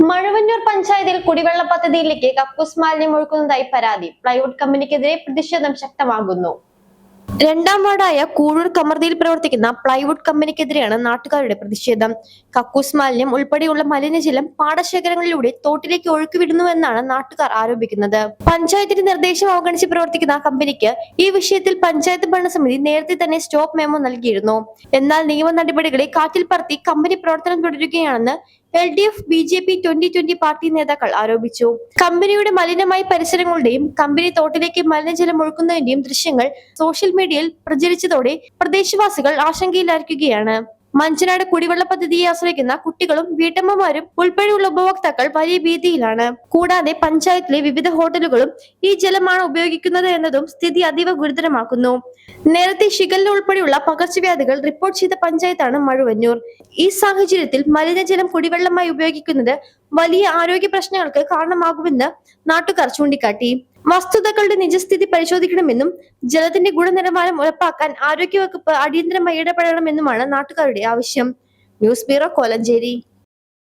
മഴവന്നൂർ പഞ്ചായത്തിൽ കുടിവെള്ള പദ്ധതിയിലേക്ക് കക്കൂസ് മാലിന്യം ഒഴുക്കുന്നതായി പരാതി. പ്ലൈവുഡ് കമ്പനിക്കെതിരെ പ്രതിഷേധം ശക്തമാകുന്നു. രണ്ടാം വാർഡായ കൂഴൂർ കമർദിയിൽ പ്രവർത്തിക്കുന്ന പ്ലൈവുഡ് കമ്പനിക്കെതിരെയാണ് നാട്ടുകാരുടെ പ്രതിഷേധം. കക്കൂസ് മാലിന്യം ഉൾപ്പെടെയുള്ള മലിനജലം പാടശേഖരങ്ങളിലൂടെ തോട്ടിലേക്ക് ഒഴുക്കിവിടുന്നുവെന്നാണ് നാട്ടുകാർ ആരോപിക്കുന്നത്. പഞ്ചായത്തിന്റെ നിർദ്ദേശം അവഗണിച്ച് പ്രവർത്തിക്കുന്ന കമ്പനിക്ക് ഈ വിഷയത്തിൽ പഞ്ചായത്ത് ഭരണസമിതി നേരത്തെ തന്നെ സ്റ്റോപ്പ് മെമ്മോ നൽകിയിരുന്നു. എന്നാൽ നിയമ നടപടികളെ കാറ്റിൽ പറത്തി കമ്പനി പ്രവർത്തനം തുടരുകയാണെന്ന് LDF BJP 2020 പാർട്ടി നേതാക്കൾ ആരോപിച്ചു. കമ്പനിയുടെ മലിനമായ പരിസരങ്ങളുടെയും കമ്പനി തോട്ടിലേക്ക് മലിനജലം ഒഴുക്കുന്നതിന്റെയും ദൃശ്യങ്ങൾ സോഷ്യൽ മീഡിയയിൽ പ്രചരിച്ചതോടെ പ്രദേശവാസികൾ ആശങ്കയിലായിരിക്കുകയാണ്. മഞ്ചനാട് കുടിവെള്ള പദ്ധതിയെ ആശ്രയിക്കുന്ന കുട്ടികളും വീട്ടമ്മമാരും ഉൾപ്പെടെയുള്ള ഉപഭോക്താക്കൾ വലിയ ഭീതിയിലാണ്. കൂടാതെ പഞ്ചായത്തിലെ വിവിധ ഹോട്ടലുകളും ഈ ജലമാണ് ഉപയോഗിക്കുന്നത് എന്നതും സ്ഥിതി അതീവ ഗുരുതരമാക്കുന്നു. നേരത്തെ ഷിഗല്ല ഉൾപ്പെടെയുള്ള പകർച്ചവ്യാധികൾ റിപ്പോർട്ട് ചെയ്ത പഞ്ചായത്താണ് മഴവന്നൂർ. ഈ സാഹചര്യത്തിൽ മലിനജലം കുടിവെള്ളമായി ഉപയോഗിക്കുന്നത് വലിയ ആരോഗ്യ പ്രശ്നങ്ങൾക്ക് കാരണമാകുമെന്ന് നാട്ടുകാർ ചൂണ്ടിക്കാട്ടി. വസ്തുതകളുടെ നിജസ്ഥിതി പരിശോധിക്കണമെന്നും ജലത്തിന്റെ ഗുണനിലവാരം ഉറപ്പാക്കാൻ ആരോഗ്യവകുപ്പ് അടിയന്തരമായി ഇടപെടണമെന്നുമാണ് നാട്ടുകാരുടെ ആവശ്യം. News bureau, Kolenchery.